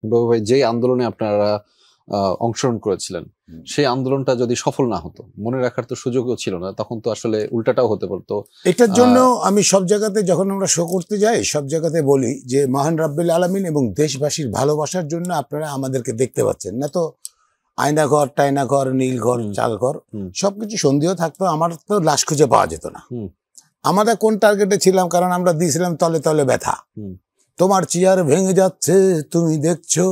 বাবু ভাই, যে আন্দোলনে আপনারা অংশগ্রহণ করেছিলেন, সেই আন্দোলনটা যদি সফল না হতো, মনে রাখার তো সুযোগও ছিল না, তখন তো আসলে উল্টাটাও হতে পারতো। এটার জন্য আমি সব জায়গাতে যখন আমরা শো করতে যাই সব জায়গাতে বলি যে মহান রাব্বুল আলামিন এবং দেশবাসীর ভালোবাসার জন্য আপনারা আমাদেরকে দেখতে পাচ্ছেন না, তো আয়নাঘর টায়নাঘর নীলঘর চালঘর সবকিছু সন্দেহ থাকতো, আমার তো লাশ খুঁজে পাওয়া যেত না। আমরা কোন টার্গেটে ছিলাম, কারণ আমরা দিয়েছিলাম তলে তলে ব্যথা। তোমার চেয়ার ভেঙে যাচ্ছে তুমি দেখছো,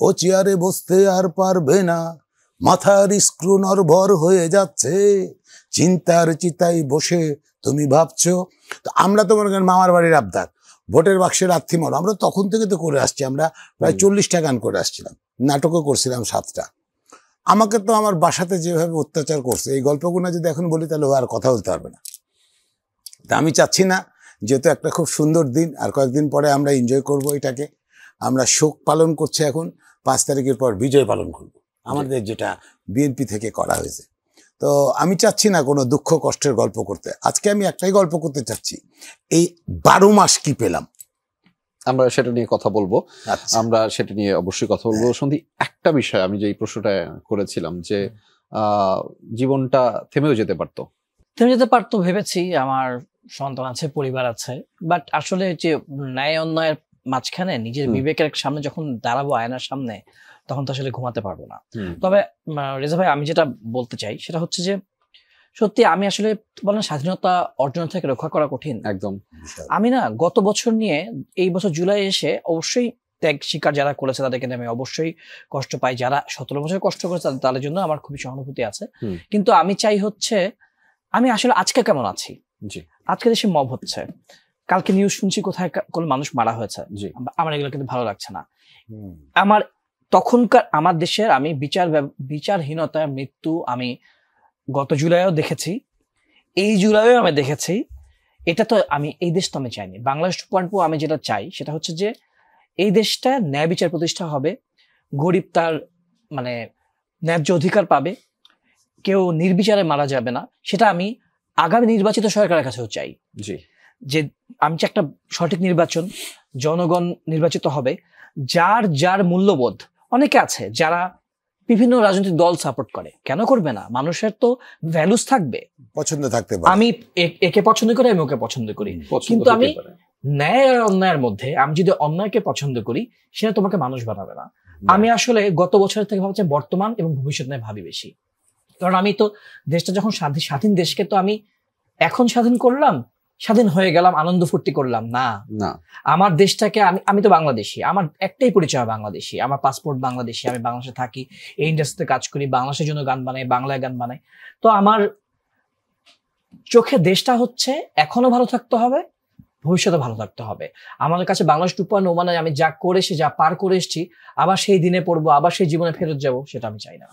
ও চেয়ারে বসতে আর পারবে না, মাথার স্ক্রু নরভর হয়ে যাচ্ছে, চিন্তার চিতাই বসে তুমি ভাবছো। তো আমরা তো মনে করেন মামার বাড়ির আবদার, ভোটের বাক্সের আর্থি মর, আমরা তখন থেকে তো করে আসছি। আমরা প্রায় 40টা গান করে আসছিলাম, নাটকও করছিলাম 7টা। আমাকে তো আমার বাসাতে যেভাবে অত্যাচার করছে, এই গল্পগুলো যদি এখন বলি তাহলে ও আর কথা বলতে পারবে না। তা আমি চাচ্ছি না, যেহেতু একটা খুব সুন্দর দিন, আর কয়েকদিন পরে আমরা এনজয় করব এটাকে। আমরা শোক পালন করছি এখন, 5 তারিখের পর বিজয় পালন করব আমাদের, যেটা বিএনপি থেকে করা হয়েছে। তো আমি চাচ্ছি না কোনো দুঃখ কষ্টের গল্প করতে। আজকে আমি একটাই গল্প করতে চাচ্ছি, এই 12 মাস কি পেলাম। আমরা সেটা নিয়ে কথা বলবো, আমরা সেটা নিয়ে অবশ্যই কথা বলবো। সন্ধি, একটা বিষয় আমি যে প্রশ্নটা করেছিলাম যে জীবনটা থেমেও যেতে পারতো, ভেবেছি। আমার সন্তান আছে, পরিবার আছে, বাট আসলে যে ন্যায় অন্যায়ের মাঝখানে নিজের বিবেকের সামনে যখন দাঁড়াবো আয়নার সামনে, তখন তো আসলে ঘুমাতে পারবো না। তবে রেজা ভাই, আমি যেটা বলতে চাই সেটা হচ্ছে যে সত্যি আমি আসলে বলেন স্বাধীনতা অর্জন থেকে রক্ষা করা কঠিন একদম। আমি না গত বছর নিয়ে এই বছর জুলাই এসে অবশ্যই ত্যাগ শিকার যারা করেছে তাদেরকে আমি অবশ্যই কষ্ট পাই, যারা 17 বছর কষ্ট করেছে তাদের জন্য আমার খুবই সহানুভূতি আছে। কিন্তু আমি চাই হচ্ছে, আমি আসলে আজকে কেমন আছি, আজকে দেশে মব হচ্ছে, কালকে নিউজ শুনছি কোথায় কোন মানুষ মারা হয়েছে, আমার এগুলো কিন্তু ভালো লাগছে না। আমার তখনকার আমার দেশের আমি বিচারহীনতার মৃত্যু আমি গত জুলাইও দেখেছি, এই জুলাইও আমি দেখেছি। এটা তো আমি এই দেশ তো আমি চাইনি। বাংলাদেশ 2.0 আমি যেটা চাই সেটা হচ্ছে যে এই দেশটা ন্যায় বিচার প্রতিষ্ঠা হবে, গরিব তার মানে ন্যায্য অধিকার পাবে, কেউ নির্বিচারে মারা যাবে না। সেটা আমি আগামী নির্বাচিত সরকারের কাছেও চাই, যে আমি চাই একটা সঠিক নির্বাচন, জনগণ নির্বাচিত হবে, যার যার মূল্যবোধ। অনেকে আছে যারা বিভিন্ন রাজনৈতিক দল সাপোর্ট করে, কেন করবে না? মানুষের তো ভ্যালুস থাকবে, পছন্দ থাকতে পারে। আমি একে পছন্দ করি, আমি ওকে পছন্দ করি, কিন্তু আমি ন্যায় আর অন্যায়ের মধ্যে আমি যদি অন্যায়কে পছন্দ করি, সেটা তোমাকে মানুষ বানাবে না। আমি আসলে গত বছরের থেকে ভাবছি বর্তমান এবং ভবিষ্যৎ নিয়ে ভাবি বেশি। কারণ আমি তো দেশটা যখন স্বাধীন দেশকে তো আমি এখন স্বাধীন করলাম, স্বাধীন হয়ে গেলাম, আনন্দ ফুর্তি করলাম না। আমার দেশটাকে আমি তো বাংলাদেশি, আমার একটাই পরিচয় বাংলাদেশি, আমার পাসপোর্ট বাংলাদেশি, আমি বাংলাদেশে থাকি, এই ইন্ডাস্ট্রিতে কাজ করি, বাংলাদেশের জন্য গান বানাই, বাংলায় গান বানাই। তো আমার চোখে দেশটা হচ্ছে এখনো ভালো থাকতে হবে, ভবিষ্যতে ভালো থাকতে হবে। আমাদের কাছে বাংলাদেশ 2.0 মানে আমি যা করেছি, যা পার করে এসেছি, আবার সেই দিনে পড়বো, আবার সেই জীবনে ফেরত যাবো, সেটা আমি চাই না।